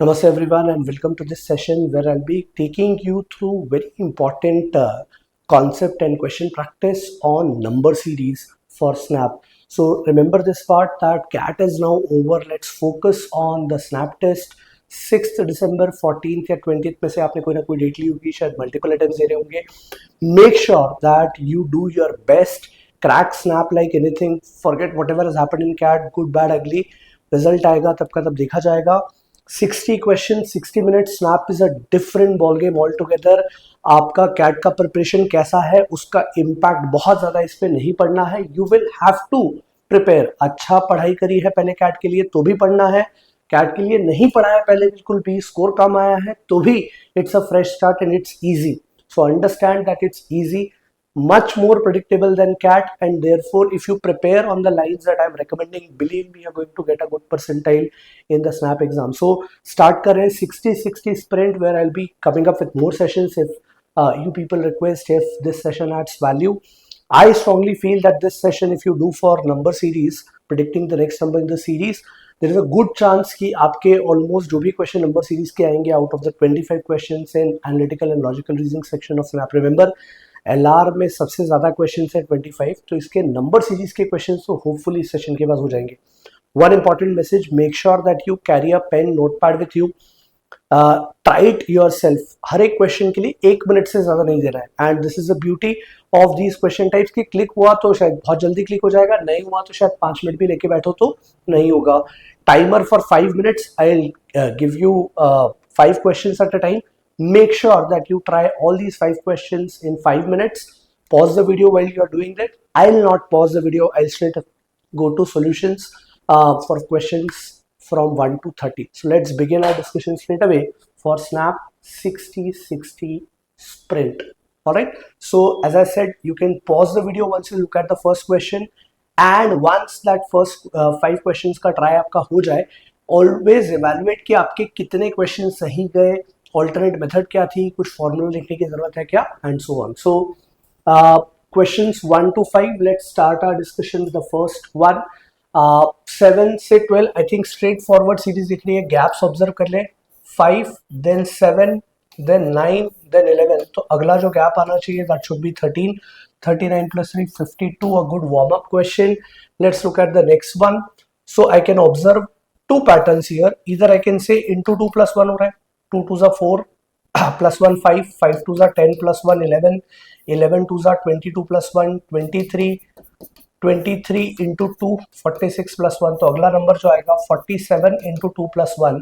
Namaste everyone and welcome to this session where I'll be taking you through very important concept and question practice on number series for Snap. So remember this part that CAT is now over. Let's focus on the Snap test. 6th December 14th या 20th में से आपने कोई ना कोई date ली होगी, शायद multiple attempts दे रहे होंगे. Make sure that you do your best. Crack Snap like anything. Forget whatever has happened in CAT, good, bad, ugly. Result आएगा तब का तब देखा जाएगा. 60 question 60 minute. Snap is a different ball game all together. आपका cat का preparation कैसा है उसका इम्पैक्ट बहुत ज्यादा इस पे नहीं पड़ना है. You will have to prepare. अच्छा पढ़ाई करी है पहले कैट के लिए तो भी पढ़ना है. कैट के लिए नहीं पढ़ा है पहले बिल्कुल भी, स्कोर कम आया है तो भी it's a fresh start and it's easy. So understand that it's easy, much more predictable than CAT, and therefore if you prepare on the lines that I'm recommending, believe me, you're going to get a good percentile in the Snap exam. So start kar 60-60 sprint where I'll be coming up with more sessions if you people request, if this session adds value. I strongly feel that this session, if you do for number series, predicting the next number in the series, there is a good chance कि आपके almost जो भी question number series के आएंगे out of the 25 questions in analytical and logical reasoning section of Snap. Remember LR में सबसे ज्यादा question है 25, तो इसके नंबर सीरीज के क्वेश्चन तो होपफुली इस सेशन के बाद हो जाएंगे. One important message, make sure that you carry a pen notepad with you. Try it yourself. हर एक क्वेश्चन के लिए 1 मिनट से ज्यादा नहीं देना है. And this is the beauty of these question types की क्लिक हुआ तो शायद बहुत जल्दी क्लिक हो जाएगा, नहीं हुआ तो शायद 5 मिनट भी लेके बैठो तो नहीं होगा. Timer for 5 minutes. I will give you 5 questions at a time. Make sure that you try all these 5 questions in 5 minutes. Pause the video while you are doing that. I'll not pause the video. I'll straight go to solutions for questions from 1 to 30. So let's begin our discussion straight away for Snap 60-60 sprint. All right. So as I said, you can pause the video once you look at the first question, and once that first 5 questions का try आपका हो जाए, always evaluate कि आपके कितने questions सही गए, alternate method क्या थी, कुछ फॉर्मूला लिखने की जरूरत है क्या, and so on. So questions 1 to 5. Let's start our discussion with the first one. 7 से 12 I think straightforward series दिख रही है. गैप्स ऑब्जर्व कर ले. 5 देन 7 देन 9 देन 11. तो अगला जो गैप आना चाहिए that should be 13. 39 plus 3 52. A good warm up question. Let's look at the next one. So I can observe two patterns here. Either I can say into 2 plus 1 हो रहा है, 2 2s are 4 plus 1 5, 5 2s are 10 plus 1 11, 11 2s are 22 plus 1 23, 23 into 2 46 plus 1. तो अगला number जो आएगा 47 into 2 plus 1,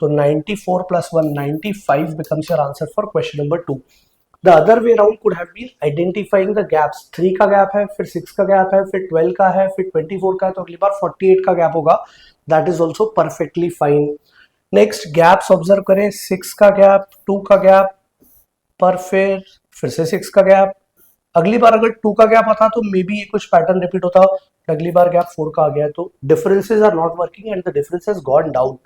तो 94 plus 1 95 becomes your answer for question number 2. The other way around could have been identifying the gaps. 3 का gap है, फिर 6 का gap है, फिर 12 का है, फिर 24 का है, तो अगली बार 48 का गैप होगा. That is also perfectly fine. Next gaps observe करें. 6 का गैप, 2 का गैप, पर फिर से 6 का गैप. अगली बार अगर 2 का गैप आता तो मे बी ये कुछ पैटर्न रिपीट होता. अगली बार गैप 4 का आ गया. तो differences are not working and the difference has gone down.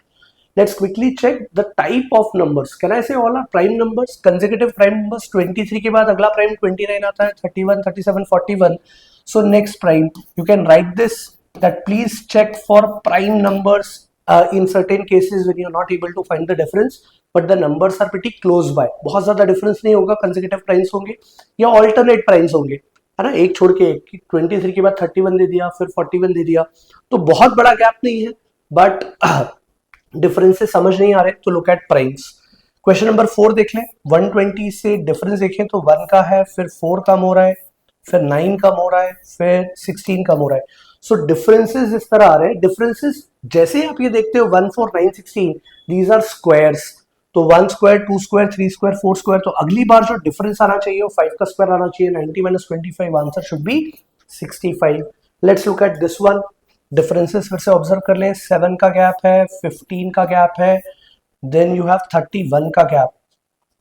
Let's quickly check the type of numbers. Can I say all are prime numbers, consecutive prime numbers. 23 के बाद अगला प्राइम 29 आता है, 31 37 41. So next prime you can write this that please check for prime numbers in certain cases when you're not able to find the difference but the numbers are pretty close by. बहुत ज्यादा difference नहीं होगा. consecutive primes होंगे या alternate primes होंगे, है ना, एक छोड़ के एक. 23 के बाद 31 दे दिया, फिर 41 दे दिया, तो बहुत बड़ा गैप नहीं है बट डिफरेंसेस समझ नहीं आ रहे तो look at primes. Question number 4 देख लें. 120 से डिफरेंस देखें तो 1 का है, फिर 4 कम हो रहा है, फिर 9 कम हो रहा है, फिर 16 कम हो रहा है. सो डिफरेंसेस इस तरह आ रहे हैं. डिफरेंसेस जैसे ही आप ये देखते हो 1 4 9 16, दीज आर स्क्वायर्स. तो 1 स्क्वायर 2 स्क्वायर 3 स्क्वायर 4 स्क्वायर. तो अगली बार जो डिफरेंस आना चाहिए वो 5 का स्क्वायर आना चाहिए. 90 minus 25, answer should be 65. Let's look at this one. Differences फिर से ऑब्जर्व कर लें. 7 का गैप है, 15 का गैप है, देन यू हैव 31 का गैप.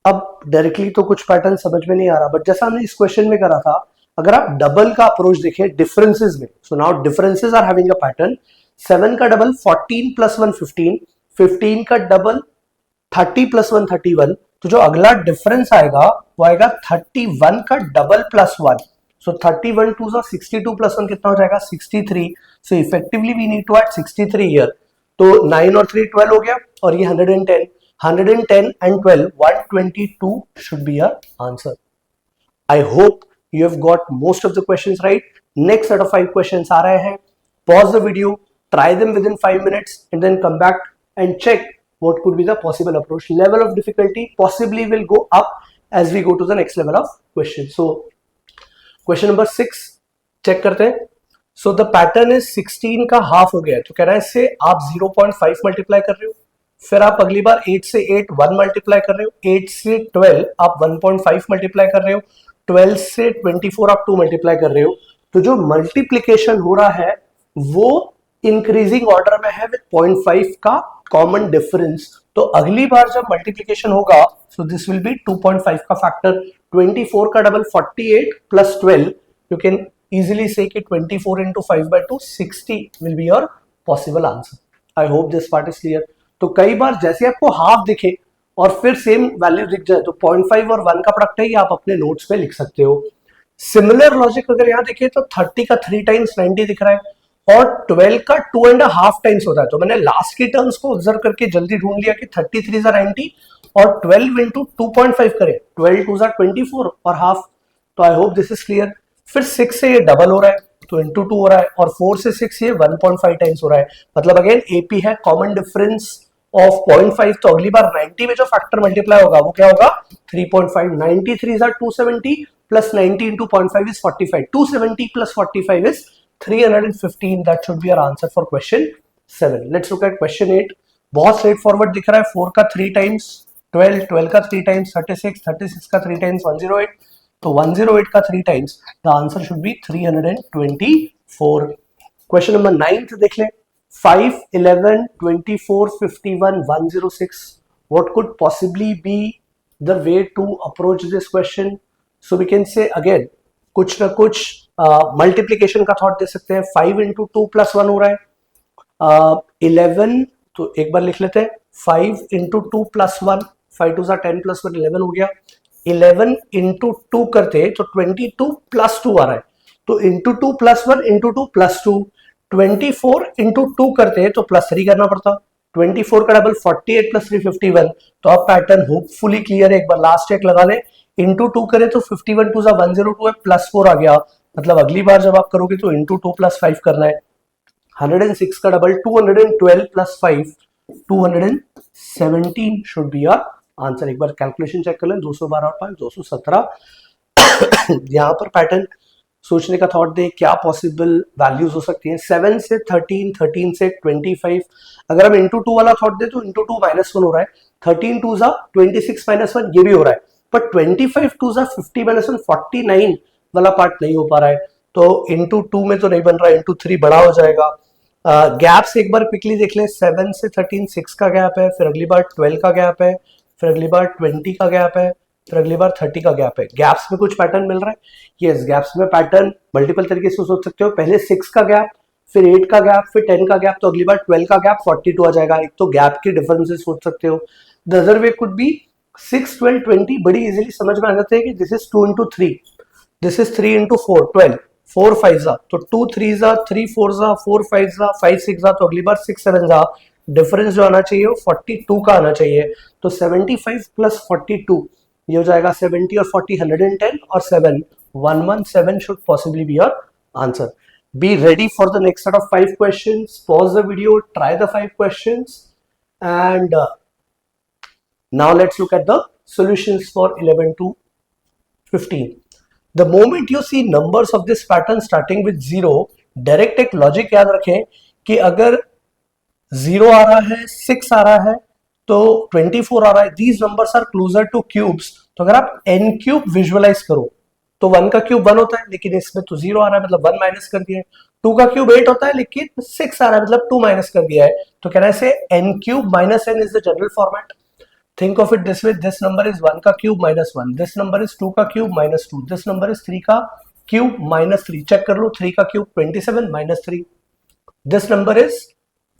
अब डायरेक्टली तो कुछ पैटर्न समझ में नहीं आ रहा बट जैसा हमने इस क्वेश्चन में करा था, अगर आप डबल का अप्रोच देखें डिफरेंसेस में, so now differences are having a pattern. 7 का डबल 14 plus 1 15, 15 का डबल 30 plus 1 31. तो जो अगला डिफरेंस आएगा वो आएगा 31 का डबल प्लस 1. सो 31 2 62 plus 1 कितना हो जाएगा 63. So effectively we need to add 63 here. तो 9 और 3 12 हो गया, और ये 110, 110 and 12 122 should be our answer. I hope you have got most of the questions right. Next set of 5 questions आ रहे हैं. Pause the video, try them within 5 minutes, and then come back and check what could be the possible approach. Level of difficulty possibly will go up as we go to the next level of question. So question number 6 check करते हैं. So the pattern is 16 का half हो गया है, तो कह रहा है इससे आप 0.5 मल्टीप्लाई कर रहे हो, फिर आप अगली बार 8 से 8 1 मल्टीप्लाई कर रहे हो, 8 से 12 आप 1.5 मल्टीप्लाई कर रहे हो, 12 से 24 आप 2 मल्टीप्लाई कर रहे हो. तो जो मल्टीप्लीकेशन हो रहा है वो इंक्रीजिंग ऑर्डर में है विद 0.5 का कॉमन डिफरेंस. तो अगली बार जब मल्टीप्लीकेशन होगा सो दिस विल बी 2.5 का फैक्टर. 24 का double 48 plus 12, you can easily say कि 24 into 5 by 2 60 will be your possible answer. I hope this part is clear. तो कई बार जैसे आपको हाफ दिखे और फिर सेम वैल्यू दिख जाए तो 0.5 और 1 का प्रोडक्ट है, ये आप अपने नोट्स पे लिख सकते हो. सिमिलर लॉजिक अगर यहाँ देखे तो 30 का 3 टाइम्स 90 दिख रहा है और 12 का 2.5 टाइम्स होता है. तो मैंने लास्ट के टर्म्स को ऑब्जर्व करके जल्दी ढूंढ लिया कि 33 जा 90 और 12 इंटू 2.5 करें, 12 2 जा 24 और हाफ. तो I hope this is clear. फिर 6 से ये डबल हो रहा है तो इंटू 2 हो रहा है, और 4 से 6 ये 1.5 टाइम्स हो रहा है. मतलब अगेन एपी है कॉमन डिफरेंस ऑफ 0.5. तो अगली बार 90 में जो फैक्टर मल्टीप्लाई होगा वो क्या होगा 3.5. 93 is 270 plus 90 into 0.5 is 45. 270 plus 45 is 315. That should be our answer for question 7. Let's look at question 8. बहुत स्ट्रेट फॉरवर्ड दिख रहा है. 4 का 3 टाइम्स 12, 12 का 3 टाइम्स 36, 36 का 3 टाइम्स 108. तो 108 का 3 times, the answer should be 324. Question number 9 देख ले. 5, 11, 24, 51, 106. What could possibly be the way to approach this question? So we can say again, कुछ ना कुछ मल्टीप्लीकेशन का थॉट दे सकते हैं. 5 इंटू 2 प्लस 1 हो रहा है. 11 तो एक बार लिख लेते हैं. 5 इंटू 2 प्लस 1, 5 2 10 प्लस 1 11 हो गया. 11 इंटू 2 करते तो 22 प्लस 2 आ रहा है. तो into 2 plus 1 into 2 plus 2. 24 into 2 करते तो प्लस 3 करना पड़ता. 24 का डबल 48 प्लस 3 51. तो अब पैटर्न होपफुली क्लियर है. एक बार लास्ट चेक लगा ले. इंटू 2 करे तो 51 2 102 है, प्लस 4 आ गया. मतलब अगली बार जब आप करोगे तो इंटू 2 प्लस 5 करना है. 106 का double 212 plus 5 217 should be your answer. एक बार कैलकुलेशन चेक कर लें. 212 और 5 217. यहाँ पर पैटर्न सोचने का थॉट दे क्या पॉसिबल वैल्यूज हो सकती हैं. 7 से 13, 13 से 25. अगर हम इंटू 2 वाला थॉट दे तो इंटू 2 माइनस 1 हो रहा है. 13 2 जा 26 माइनस 1 ये भी हो रहा है. पर 25 2 जा 50 माइनस 1 49 वाला पार्ट नहीं हो पा रहा है. तो इंटू 2 में तो नहीं बन रहा है. इंटू 3 बड़ा हो जाएगा. गैप्स एक बार क्विकली देख ले. 7 से 13 6 का गैप है, फिर अगली बार 12 का गैप है, फिर अगली बार 20 का गैप है, फिर अगली बार 30 का गैप है. गैप्स में कुछ पैटर्न मिल रहा है. यस, गैप्स में पैटर्न मल्टीपल तरीके से सोच सकते हो. पहले 6 का गैप, फिर 8 का गैप, फिर 10 का गैप. तो अगली बार 12 का गैप 42 आ जाएगा. एक तो गैप के डिफरेंसेस सोच सकते हो. The other way could be 6 12 20. बड़ी इजीली समझ में आ जाता है कि this is 2 into 3, this is 3 into 4 12. 4 5 जा तो 2 3 जा 3 4 जा 4 5 जा 5 6 जा. तो अगली बार 6 7 जा. डिफरेंस जो आना चाहिए वो 42 का आना चाहिए. तो 75 प्लस 42 ये हो जाएगा 70 और 40 110 और 7 117 should possibly be your answer. Be ready for the next set of 5 questions. Pause the video, try the 5 questions, and now let's look at the solutions for 11 to 15. The moment you see numbers of this pattern starting with 0, direct एक logic याद रखें कि अगर 0 आ रहा है, 6 आ रहा है, तो 24 आ रहा है, these numbers are closer to cubes. तो अगर आप n क्यूब विजुअलाइज करो तो 1 का क्यूब 1 होता है, लेकिन इसमें तो 0 आ रहा है मतलब 1 माइनस कर दिया है. 2 का क्यूब 8 होता है, लेकिन 6 आ रहा है मतलब 2 माइनस कर दिया है. तो कहना है से n cube minus n is the general format. Think of it this way, this number is 1 का cube minus 1, this number is 2 का cube minus 2, this number is 3 का क्यूब minus 3. चेक कर लो, 3 का cube 27 minus 3, this number is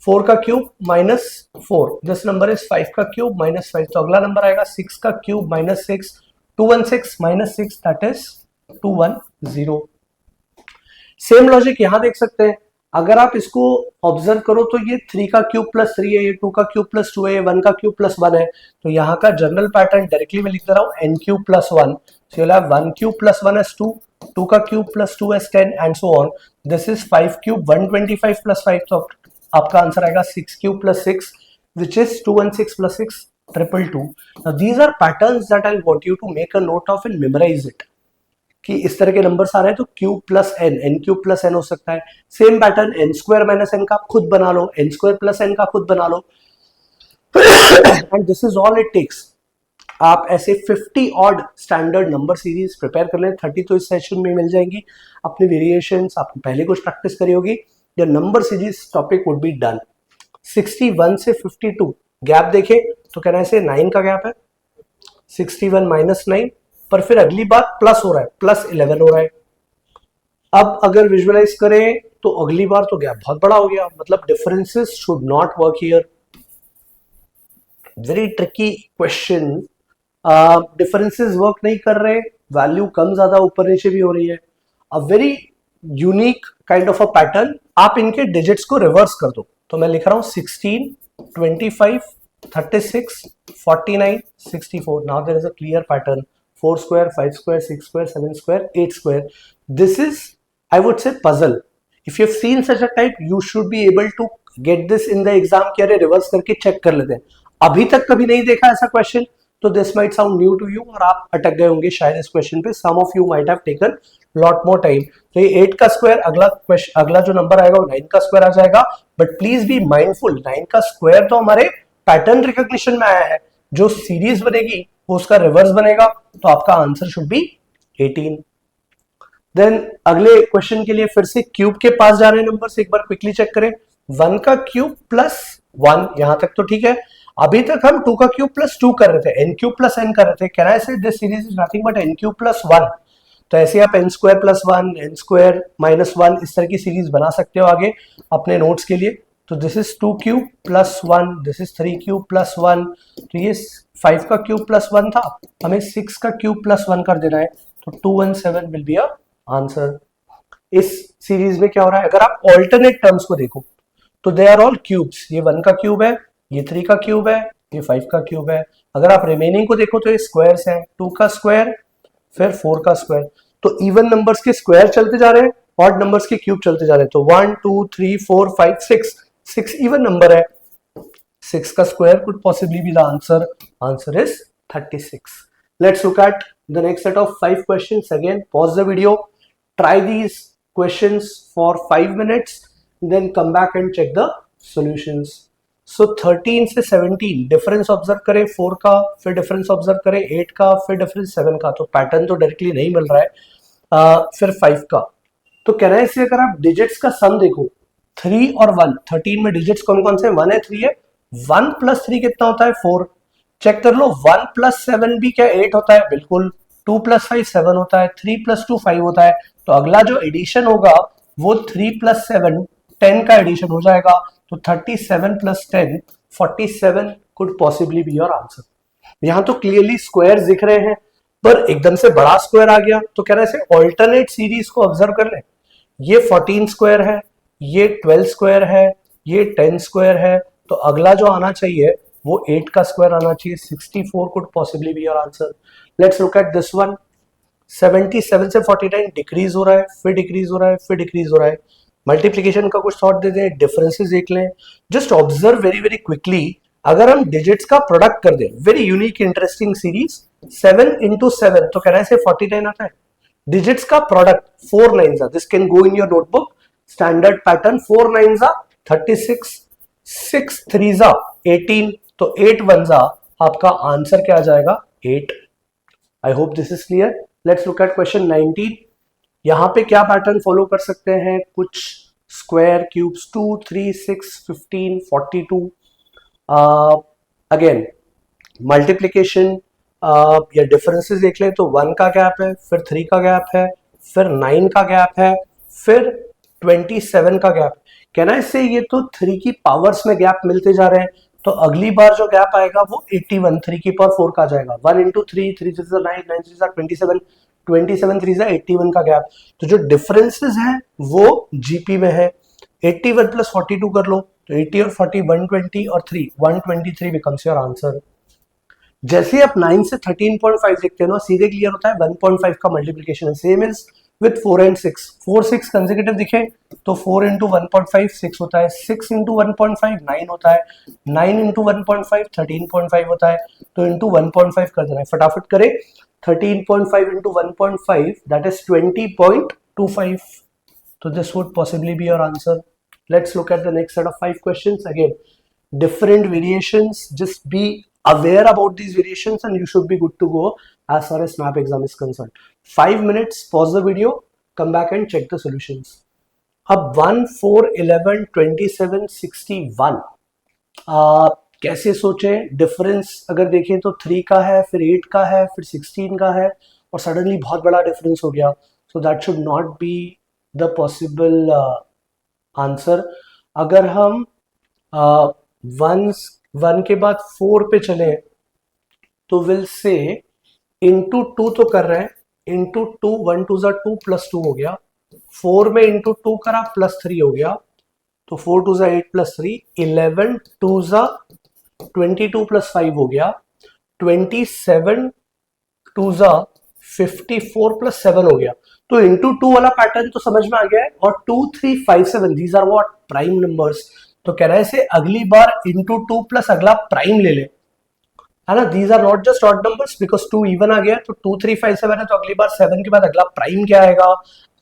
4 का cube minus 4, this number is 5 का cube minus 5. तो अगला number आएगा 6 का cube minus 6, 216 minus 6 that is 210. Same logic यहां देख सकते हैं. अगर आप इसको ऑब्जर्व करो तो ये 3 का क्यूब प्लस 3 है, ये 2 का क्यूब प्लस 2 है, ये 1 का क्यूब प्लस 1 है, तो यहाँ का जनरल पैटर्न डायरेक्टली मैं लिख दे रहा हूँ n cube plus 1, so you'll have 1 cube plus 1 as 2, 2 का cube plus 2 as 10 and so on. This is 5 cube 125 plus 5, तो आपका आंसर आएगा 6 cube plus 6 which is 216 plus 6 222. Now these are patterns that I want you to make a note of and memorize it. कि इस तरह के numbers आ रहे हैं तो cube plus n, n cube plus n हो सकता है. Same pattern n square minus n का आप खुद बना लो, एन स्क्वायर प्लस एन का खुद बना लो, and this is all it takes. आप ऐसे 50 odd standard number series prepare कर लें. 30 तो इस सेशन में मिल जाएंगी. अपने वेरिएशंस आपको पहले कुछ प्रैक्टिस करी होगी. Your number series topic would be done. 61 से 52 गैप देखे तो कहना है 9 का गैप है, 61 माइनस 9, पर फिर अगली बार प्लस हो रहा है, प्लस 11 हो रहा है. अब अगर विजुअलाइज करें तो अगली बार तो गैप बहुत बड़ा हो गया, मतलब differences should not work here. Very tricky question. Differences work नहीं कर रहे, वैल्यू कम ज्यादा ऊपर नीचे भी हो रही है. A very unique kind of a pattern. आप इनके डिजिट्स को रिवर्स कर दो, तो मैं लिख रहा हूं 16, 25, 36, 49, 64. Now there is a clear pattern. 4 square, 5 square, 6 square, 7 square, 8 square. This is, I would say, puzzle. If you have seen such a type, you should be able to get this in the exam. कि अरे reverse करके check कर लेते हैं. अभी तक कभी नहीं देखा ऐसा क्वेश्चन, तो this might sound new to you और आप अटक गए होंगे शायद इस क्वेश्चन पे. Some of you might have taken lot more time. तो ये 8 का स्क्वायर, अगला जो नंबर आएगा वो 9 का स्क्वायर आ जाएगा. बट प्लीज बी माइंडफुल, 9 का स्क्वायर तो हमारे पैटर्न रिकॉग्निशन में आया है. जो सीरीज बनेगी वो उसका रिवर्स बनेगा, तो आपका आंसर शुड बी 18. देन अगले क्वेश्चन के लिए फिर से क्यूब के पास जा रहे हैं नंबर से. एक बार क्विकली चेक करें. 1 का क्यूब प्लस 1, यहां तक तो ठीक है. अभी तक हम 2 का क्यूब प्लस 2 कर रहे थे, n क्यूब प्लस n कर रहे थे. कैन आई से this series is nothing but n cube plus 1. तो ऐसे आप n square plus 1, n square minus 1 इस तरह की सीरीज बना सकते हो आगे अपने नोट्स के लिए. तो this is 2 cube plus 1, this is 3 cube plus 1. तो ये 5 का क्यूब प्लस 1 था, हमें 6 का क्यूब प्लस 1 कर देना है, तो 217 विल बी आंसर. इस सीरीज में क्या हो रहा है, अगर आप ऑल्टरनेट टर्म्स को देखो तो दे आर ऑल क्यूब्स. ये 1 का क्यूब है, ये 3 का क्यूब है, ये 5 का क्यूब है. अगर आप रिमेनिंग को देखो तो ये स्क्वायर्स हैं. 2 का स्क्वायर, फिर 4 का स्क्वायर. तो इवन नंबर्स के स्क्वायर चलते जा रहे हैं, ऑड नंबर्स के क्यूब चलते जा रहे हैं. तो 1 2 3 4 5 6 इवन नंबर है. 6 का square could possibly be the answer. Answer is 36. Let's look at the next set of 5 questions. Again, pause the video, try these questions for 5 minutes, then come back and check the solutions. So 13 से 17 difference observe करें 4 का, फिर difference observe करें 8 का, फिर difference 7 का. तो pattern तो डायरेक्टली नहीं मिल रहा है. फिर 5 का. तो कहना है इससे अगर आप डिजिट्स का सम देखो 3 और 1, 13 में डिजिट्स कौन कौन से, 1 है, 3 है. 1 प्लस 3 कितना होता है, 4. चेक कर लो. 1 प्लस 7 भी क्या 8 होता है, बिल्कुल. 2 प्लस 5 7 होता है, 3 प्लस 2 5 होता है. तो अगला जो एडिशन होगा वो 3 प्लस 7 10 का एडिशन हो जाएगा. तो 37 plus 10 47 could possibly be your answer. यहां तो क्लियरली स्क्वायर दिख रहे हैं, पर एकदम से बड़ा स्क्वायर आ गया. तो कह रहे हैं ऑल्टरनेट सीरीज को ऑब्जर्व कर ले. ये 14 स्क्वायर है, ये 12 स्क्वायर है, ये 10 स्क्वायर है. तो अगला जो आना चाहिए वो 8 का स्क्वायर आना चाहिए. 64 could possibly be your answer. Let's look at this one. 77 से 49 डिक्रीज हो रहा है, फिर डिक्रीज हो रहा है, फिर डिक्रीज हो रहा है. मल्टीप्लीकेशन का कुछ थॉट दे दें, डिफरेंसेस देख लें. Just observe very very quickly. अगर हम डिजिट्स का प्रोडक्ट कर दें, very unique interesting series, 7 into 7 तो कहना है 49 आता है. डिजिट्स का product 4 9s, this can go in your notebook. Standard pattern 4 9s 36, 6 3s 18, तो 8 1s आपका आंसर क्या आ जाएगा, 8. I hope this is clear. Let's look at question 19. यहां पे क्या पैटर्न फॉलो कर सकते हैं, कुछ स्क्वायर क्यूब्स 2 3 6 15 42. अगेन मल्टीप्लीकेशन या डिफरेंसेस देख लें तो 1 का गैप है, फिर 3 का गैप है, फिर 9 का गैप है, फिर 27 का गैप. कहना इससे ये तो 3 की पावर्स में गैप मिलते जा रहे हैं. तो अगली बार जो गैप आएगा वो 81, 3 की पावर 4 का आ जाएगा. 1 into 3, 3 3 9, 9 3 27, 27 3 81 का गैप. तो जो डिफरेंसेस हैं वो जीपी में है. 81 प्लस 42 कर लो, तो 80 और 40 120 और 3 123 बिकम्स योर आंसर। जैसे आप 9 से 13.5 लिखते हो ना, सीधे क्लियर होता है 1.5 का मल्टीप्लीकेशन है। Same is with 4 and 6, 4 6 consecutive दिखे तो 4 इंटू 1.5 6 होता है, 6 इंटू 1.5 9 होता है, 9 इंटू 1.5 13.5 होता है, तो इंटू 1.5 कर देना है, फटाफट करे। 13.5 into 1.5 that is 20.25, so this would possibly be your answer. Let's look at the next set of 5 questions. Again, different variations, just be aware about these variations and you should be good to go as far as SNAP exam is concerned. 5 minutes, pause the video, come back and check the solutions. अब 1 4 11 27 61 कैसे सोचें? Difference अगर देखें तो 3 का है, फिर 8 का है, फिर 16 का है, और सडनली बहुत बड़ा डिफरेंस हो गया, so that should not be the possible answer. अगर हम वन के बाद 4 पे चले तो विल से इंटू 2 तो कर रहे हैं, इंटू 2 1 2 ज़ा 2 प्लस 2 हो गया, 4 में इंटू 2 करा प्लस 3 हो गया, तो 4 2 ज़ा 8 प्लस 3 11 2 ज़ा 22 प्लस 5 हो गया, 27 2 ज़ा 54 प्लस 7 हो गया। तो इंटू 2 वाला पैटर्न तो समझ में आ गया है, और 2 3 5 7 these are what prime numbers. तो कह रहा है से अगली बार इंटू 2 प्लस अगला प्राइम ले ले, है ना। These are not just odd numbers because 2 even आ गया, तो 2 3 5 7 है, तो अगली बार 7 के बाद अगला प्राइम क्या आएगा?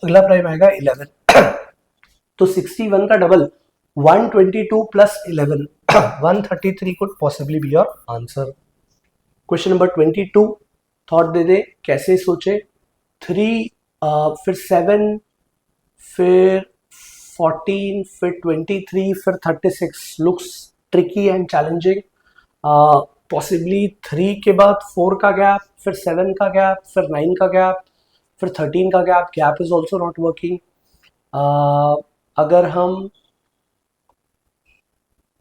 अगला प्राइम आएगा 11। तो 61 का double 122 plus 11 133 could possibly be your answer. Question number 22 thought दे दे, कैसे सोचे? 3 फिर 7 फिर 14 फिर 23 फिर 36 looks tricky and challenging. Possibly 3 के बाद 4 का गैप, फिर 7 का गैप, फिर 9 का गैप, फिर 13 का gap, gap is also not working. अगर हम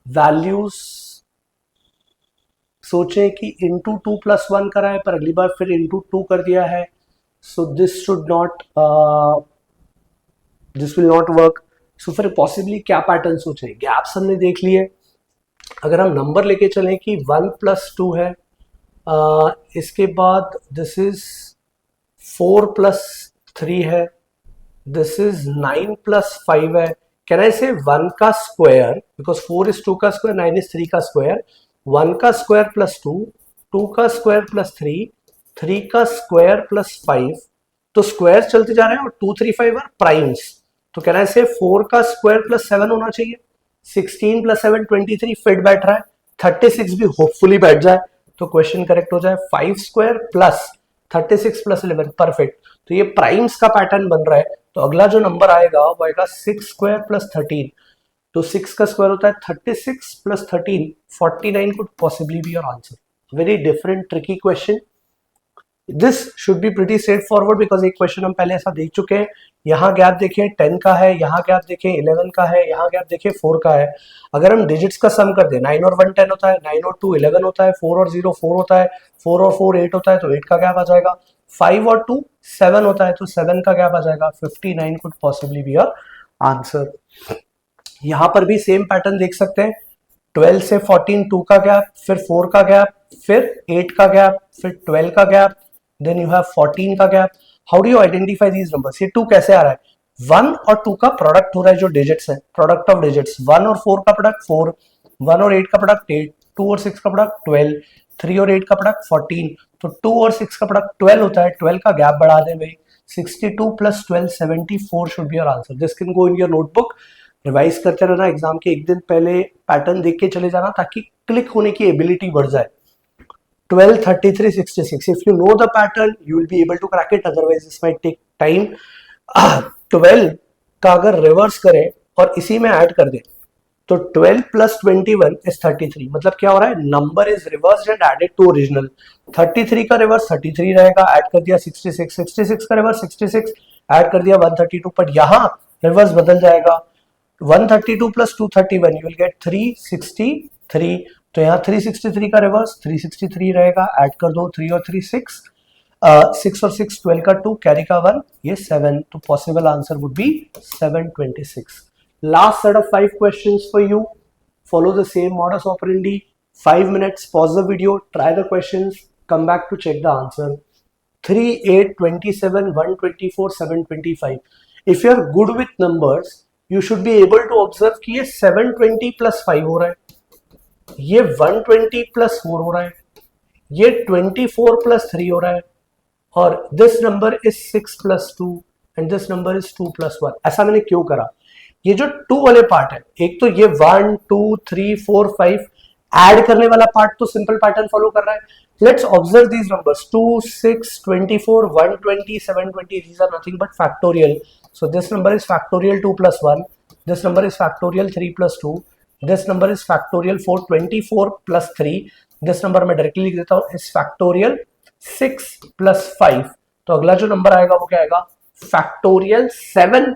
वैल्यूज सोचें कि इंटू 2 प्लस 1 करा है, पर अगली बार फिर इंटू 2 कर दिया है, so this should not, this will not work. So फिर पॉसिबली क्या पैटर्न सोचें? गैप्स हमने देख लिए। अगर हम नंबर लेके चलें कि 1 प्लस 2 है, इसके बाद दिस इज 4 प्लस 3 है, दिस इज 9 प्लस 5 है। कैन आई से 1 का स्क्वायर, बिकॉज 4 इज 2 का स्क्वायर, 9 इज 3 का स्क्वायर, 1 का स्क्वायर प्लस 2, 2 का स्क्वायर प्लस 3, 3 का स्क्वायर प्लस 5, तो स्क्वायर चलते जा रहे हैं और 2 3 5 आर प्राइम्स, तो कैन आई से 4 का स्क्वायर प्लस 7 होना चाहिए, 16 प्लस 7 23 फिट बैठ रहा है, 36 भी होपफुली बैठ जाए, तो क्वेश्चन करेक्ट हो जाए। 5 स्क्वायर प्लस 36 प्लस 11 परफेक्ट। तो ये प्राइम्स का पैटर्न बन रहा है, तो अगला जो नंबर आएगा वो आएगा 6 स्क्वायर प्लस 13, तो 6 का स्क्वायर होता है 36 plus 13 49 could possibly be your answer. Very different tricky question. This should be pretty straightforward because एक क्वेश्चन हम पहले ऐसा देख चुके हैं। यहाँ गैप देखें 10 का है, यहाँ गैप देखें 11 का है, यहाँ गैप देखें 4 का है। अगर हम डिजिट्स का सम कर दें, 9 और 1 10 होता है, 9 और 2 11 होता है, 4 और 0 4 होता है, 4 और 4 8 होता है, तो 8 का गैप आ जाएगा। 5 और 2 7 होता है, तो 7 का गैप आ जाएगा। 59 could possibly be your answer. यहाँ पर भी सेम पैटर्न देख सकते हैं। 12 से 14 2 का गैप, फिर 4 का गैप, फिर 8 का गैप, फिर 12 का गैप, देन यू हैव 14 का gap. How do you identify these numbers? ये 2 कैसे आ रहा है? 1 और 2 का प्रोडक्ट हो रहा है, जो डिजिट्स है, प्रोडक्ट ऑफ डिजिट्स। 1 और 4 का प्रोडक्ट 4, 1 और 8 का प्रोडक्ट 8, 2 और 6 का प्रोडक्ट 12, 3 और 8 का प्रोडक्ट 14, तो 2 और 6 का प्रोडक्ट 12 होता है। 12 का गैप बढ़ा दें भाई, 62 plus 12 74 should be your answer. This can go in your notebook. Revise करते रहना, एग्जाम के एक दिन पहले पैटर्न देख के चले जाना, ताकि क्लिक होने की एबिलिटी बढ़ जाए। 12 33 66, if you know the pattern you will be able to crack it, otherwise this might take time। 12 का अगर रिवर्स करें और इसी में ऐड कर दें, तो 12 प्लस 21 इज 33। मतलब क्या हो रहा है? Number is reversed and added to original. 33 का रिवर्स 33 रहेगा, ऐड कर दिया 66, 66 का रिवर्स 66, ऐड कर दिया 132, पर यहाँ रिवर्स बदल जाएगा। 132 प्लस 231 यू विल गेट 363, तो यहाँ 363 का रिवर्स 363 रहेगा, ऐड कर दो 3 और 3 6, 6 और 6 12 का 2, कैरी का 1, ये 7, तो possible answer would be 726। Last set of 5 questions for you. Follow the same modus operandi. 5 minutes, pause the video, try the questions, come back to check the answer. 3, 8, 27, 124, 725. If you are good with numbers, you should be able to observe कि ये 720 plus 5 हो रहा है, ये 120 plus 4 हो रहा है, ये 24 plus 3 हो रहा है, और this number is 6 plus 2 and this number is 2 plus 1. ऐसा मैंने क्यों करा? ये जो 2 वाले पार्ट है, एक तो ये 1, 2, 3, 4, 5 ऐड करने वाला पार्ट तो सिंपल पैटर्न फॉलो कर रहा है. Let's observe these numbers 2, 6, 24, 120, 720. These are nothing but factorial. So this number is factorial 2 plus 1. This number is factorial 3 plus 2. This number is factorial 424 plus 3. This number मैं directly लिख देता हूँ is factorial 6 plus 5. तो अगला जो number आएगा वो क्या आएगा? factorial 7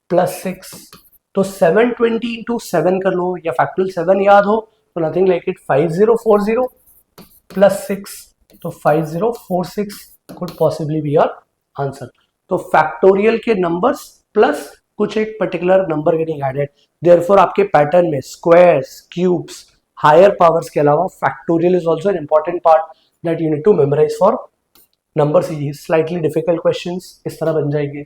plus 6. तो 720 into 7 कर लो, या factorial 7 याद हो तो nothing like it. 5040 plus 6, तो 5046 could possibly be your answer. तो factorial के numbers plus कुछ एक particular number getting added. Therefore आपके pattern में squares, cubes, higher powers के अलावा factorial is also an important part that you need to memorize for number series. Slightly difficult questions इस तरह बन जाएंगे.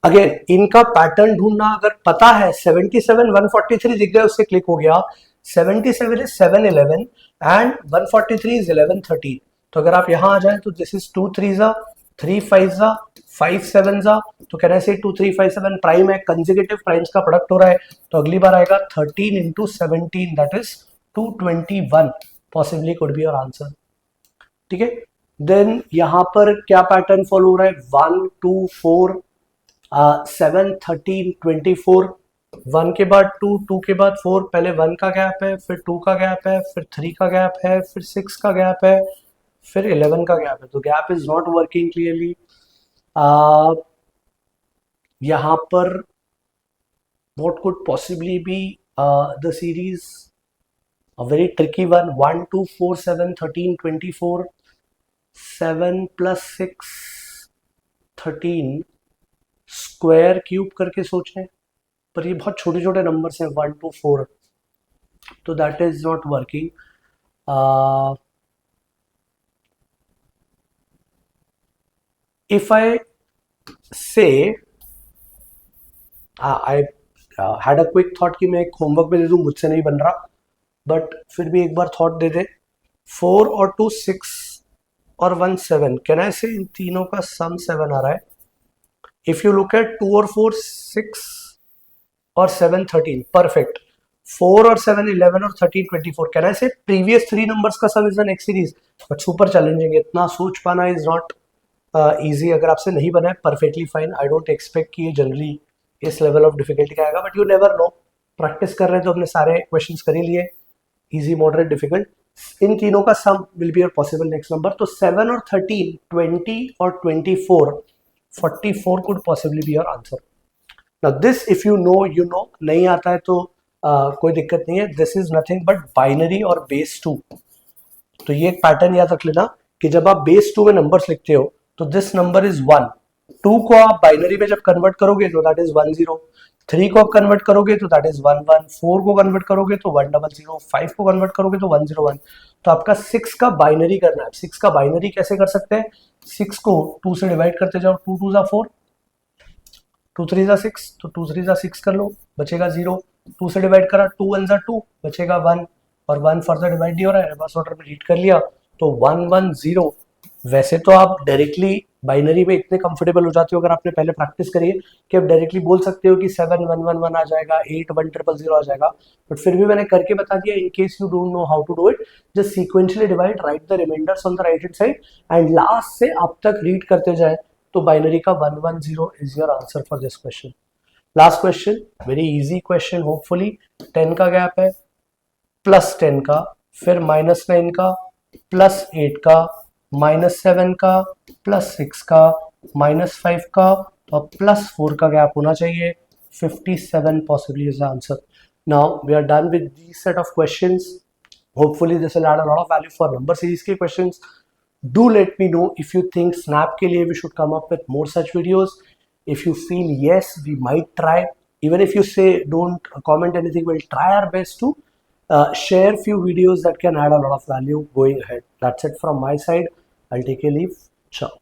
अगेन इनका पैटर्न ढूंढना अगर पता है, 77 143 दिख गया उससे क्लिक हो गया, 77 is 711 and 143 is 1113. तो अगर आप यहां आ जाए तो दिस इज 2 3 3 5 5 7 तो कहना से 2 3 5 7 प्राइम है, कंसेक्यूटिव प्राइम्स का प्रोडक्ट हो रहा है, तो अगली बार आएगा 13 into 17 that is 221. Possibly could be your answer. ठीक है, देन यहां पर क्या पैटर्न फॉलो हो रहा है? 1 2 4 7 13 24. 1 के बाद 2, 2 के बाद 4. पहले 1 का गैप है, फिर 2 का गैप है, फिर 3 का गैप है, फिर 6 का गैप है, फिर 11 का गैप है. तो gap is not working clearly. यहां पर what could possibly be the series? A very tricky one. 1 2 4 7 13 24. 7 plus 6 13 square cube करके सोचें, पर ये बहुत छोटे छोटे नंबर्स हैं 1 2 4, तो that is not working. If I say I had a quick thought कि मैं एक होमवर्क में दे दूं, मुझसे नहीं बन रहा, बट फिर भी एक बार थॉट दे दे. 4 और 2 6 और 1 7. कैन आई से इन तीनों का सम 7 आ रहा है. If you look at 2 और 4 6 और 7 13, perfect. 4 और 7 11 और 13 24. Can I say previous 3 numbers का sum is the next series? But super challenging. इतना सोच पाना is not easy. अगर आपसे नहीं बना है perfectly fine. I don't expect कि ये generally इस level of difficulty का आएगा, but you never know. Practice कर रहे हैं तो हमने सारे questions कर ही लिए. Easy, moderate, difficult. इन तीनों का sum will be your possible next number. तो 7 और 13, 20 और 24. 44 could possibly be your answer. Now this if you know you know, नहीं आता है तो कोई दिक्कत नहीं है. This is nothing but binary और base 2. तो ये एक पैटर्न याद रख लेना कि जब आप base 2 में नंबर्स लिखते हो तो this number is 1. 2 को आप बाइनरी में जब कन्वर्ट करोगे तो दैट इज 1 0. 3 को आप कन्वर्ट करोगे तो दैट इज 1 1. 4 को कन्वर्ट करोगे तो 1 0 0. 5 को कन्वर्ट करोगे तो 1 0 1. तो आपका 6 का बाइनरी करना है. 6 का बाइनरी कैसे कर सकते हैं? 6 को 2 से डिवाइड करते जाओ. 2 2 4, 2 3 6, तो 2 3 6 कर लो, बचेगा 0. 2 से डिवाइड करा, 2 1 2, बचेगा 1, और 1 फर्दर डिवाइड नहीं हो रहा है, रिवर्स ऑर्डर में रीड कर लिया तो 1 1 0. वैसे तो आप डायरेक्टली बाइनरी में इतने कंफर्टेबल हो जाते हो अगर आपने पहले प्रैक्टिस करी है कि आप डायरेक्टली बोल सकते हो कि 7 1 1 1 आ जाएगा, 8 1 0 0 आ जाएगा. बट फिर भी मैंने करके बता दिया. In case you don't know how to do it, just sequentially divide, write the remainders on the right hand side and last से अब तक रीड करते जाए. तो बाइनरी का 1 1 0 is your answer for this question. Last question, very easy question. Hopefully 10 का gap है, plus 10 का, फिर -9 का, प्लस 8 का, -7 का, प्लस 6 का, -5 का और प्लस 4 का गैप होना चाहिए. 57 possibly is the answer. Now we are done with these set of questions. Hopefully this will add a lot of value for number series के questions. Do let me know if you think Snap के लिए we should come up with more such videos. If you feel yes, we might try Even if you say don't comment anything, we'll try our best to share few videos that can add a lot of value going ahead. That's it from my side. I'll take a leave. Ciao.